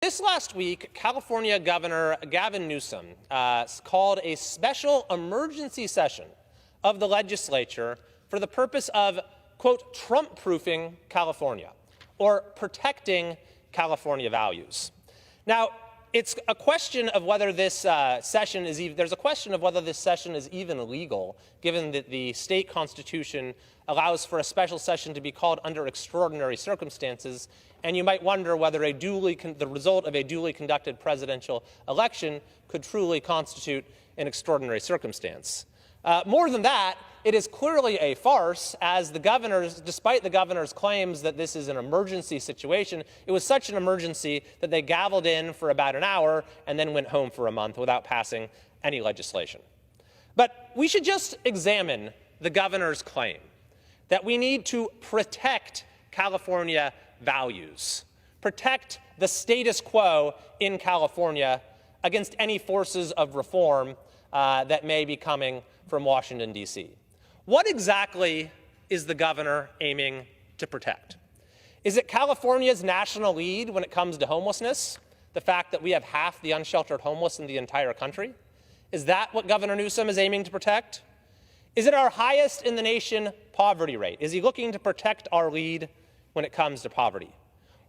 This last week, California Governor Gavin Newsom called a special emergency session of the legislature for the purpose of, quote, Trump-proofing California, or protecting California values. Now, it's a question of whether this session is even, there's a question of whether this session is even legal, given that the state constitution allows for a special session to be called under extraordinary circumstances, and you might wonder whether the result of a duly conducted presidential election could truly constitute an extraordinary circumstance. More than that, it is clearly a farce, as despite the governor's claims that this is an emergency situation, it was such an emergency that they gavelled in for about an hour and then went home for a month without passing any legislation. But we should just examine the governor's claim that we need to protect California values, protect the status quo in California against any forces of reform that may be coming from Washington, D.C. What exactly is the governor aiming to protect? Is it California's national lead when it comes to homelessness, the fact that we have half the unsheltered homeless in the entire country? Is that what Governor Newsom is aiming to protect? Is it our highest in the nation poverty rate? Is he looking to protect our lead when it comes to poverty?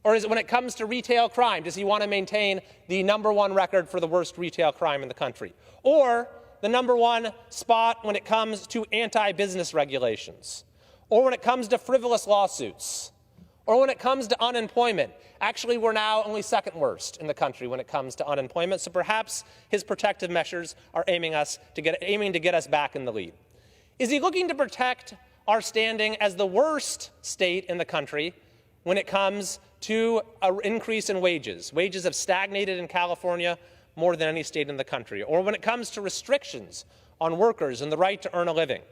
Or is it when it comes to retail crime? Does he want to maintain the #1 record for the worst retail crime in the country? Or the #1 spot when it comes to anti-business regulations? Or when it comes to frivolous lawsuits? Or when it comes to unemployment? Actually, we're now only second worst in the country when it comes to unemployment, so perhaps his protective measures are aiming to get us back in the lead. Is he looking to protect our standing as the worst state in the country when it comes to an increase in wages? Wages have stagnated in California more than any state in the country. Or when it comes to restrictions on workers and the right to earn a living?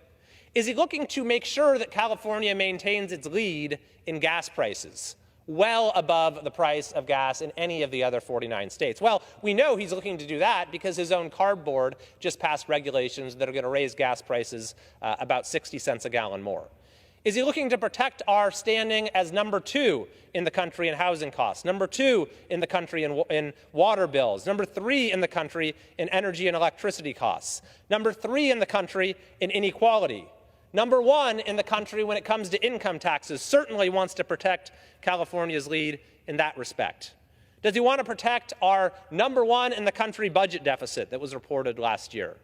Is he looking to make sure that California maintains its lead in gas prices, well above the price of gas in any of the other 49 states? Well, we know he's looking to do that because his own CARB board just passed regulations that are going to raise gas prices about 60 cents a gallon more. Is he looking to protect our standing as #2 in the country in housing costs, #2 in the country in water bills, #3 in the country in energy and electricity costs, #3 in the country in inequality, #1 in the country when it comes to income taxes? Certainly wants to protect California's lead in that respect. Does he want to protect our #1 in the country budget deficit that was reported last year?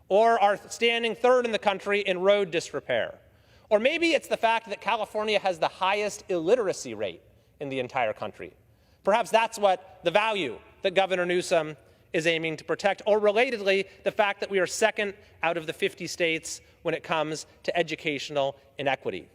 Or our standing 3rd in the country in road disrepair? Or maybe it's the fact that California has the highest illiteracy rate in the entire country. Perhaps that's what the value that Governor Newsom is aiming to protect. Or relatedly, the fact that we are second out of the 50 states when it comes to educational inequity.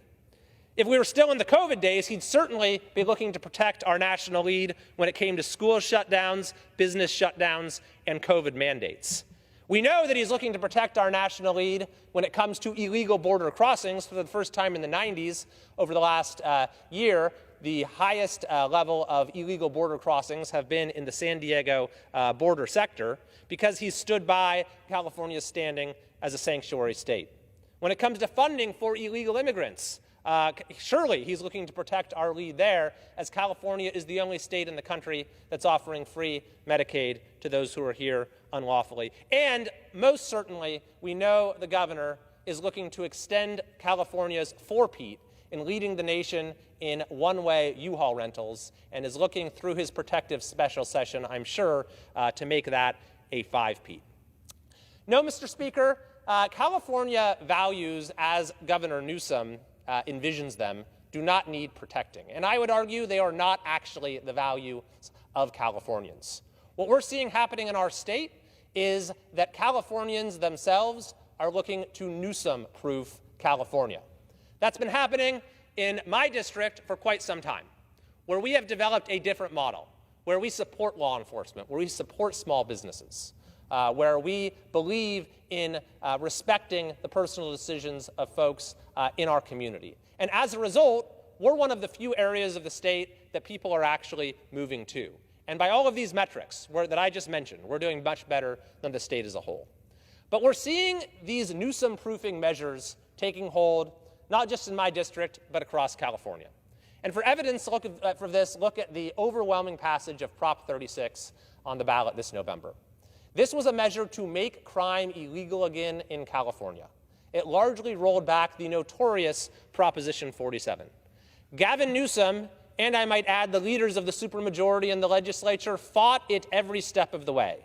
If we were still in the COVID days, he'd certainly be looking to protect our national lead when it came to school shutdowns, business shutdowns, and COVID mandates. We know that he's looking to protect our national lead when it comes to illegal border crossings. For the first time in the 90s, over the last year, the highest level of illegal border crossings have been in the San Diego border sector because he stood by California's standing as a sanctuary state. When it comes to funding for illegal immigrants, surely he's looking to protect our lead there, as California is the only state in the country that's offering free Medicaid to those who are here unlawfully. And most certainly, we know the governor is looking to extend California's four-peat in leading the nation in one-way U-Haul rentals, and is looking through his protective special session, I'm sure, to make that a five-peat. No, Mr. Speaker, California values, as Governor Newsom envisions them, do not need protecting. And I would argue they are not actually the values of Californians. What we're seeing happening in our state is that Californians themselves are looking to Newsom-proof California. That's been happening in my district for quite some time, where we have developed a different model, where we support law enforcement, where we support small businesses, where we believe in respecting the personal decisions of folks in our community. And as a result, we're one of the few areas of the state that people are actually moving to. And by all of these metrics that I just mentioned, we're doing much better than the state as a whole. But we're seeing these Newsom-proofing measures taking hold, not just in my district, but across California. And for evidence for this, look at the overwhelming passage of Prop 36 on the ballot this November. This was a measure to make crime illegal again in California. It largely rolled back the notorious Proposition 47. Gavin Newsom, and I might add the leaders of the supermajority in the legislature, fought it every step of the way.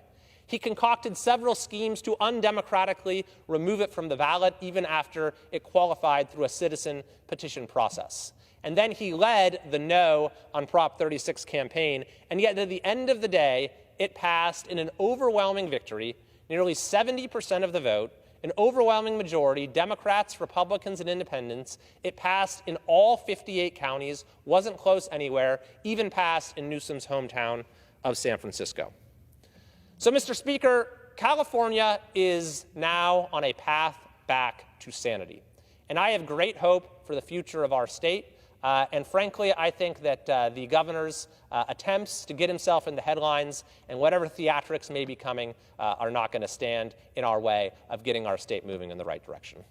He concocted several schemes to undemocratically remove it from the ballot, even after it qualified through a citizen petition process. And then he led the No on Prop 36 campaign, and yet at the end of the day, it passed in an overwhelming victory, nearly 70% of the vote, an overwhelming majority, Democrats, Republicans, and independents. It passed in all 58 counties, wasn't close anywhere, even passed in Newsom's hometown of San Francisco. So, Mr. Speaker, California is now on a path back to sanity. And I have great hope for the future of our state. And frankly, I think that the governor's attempts to get himself in the headlines and whatever theatrics may be coming are not going to stand in our way of getting our state moving in the right direction.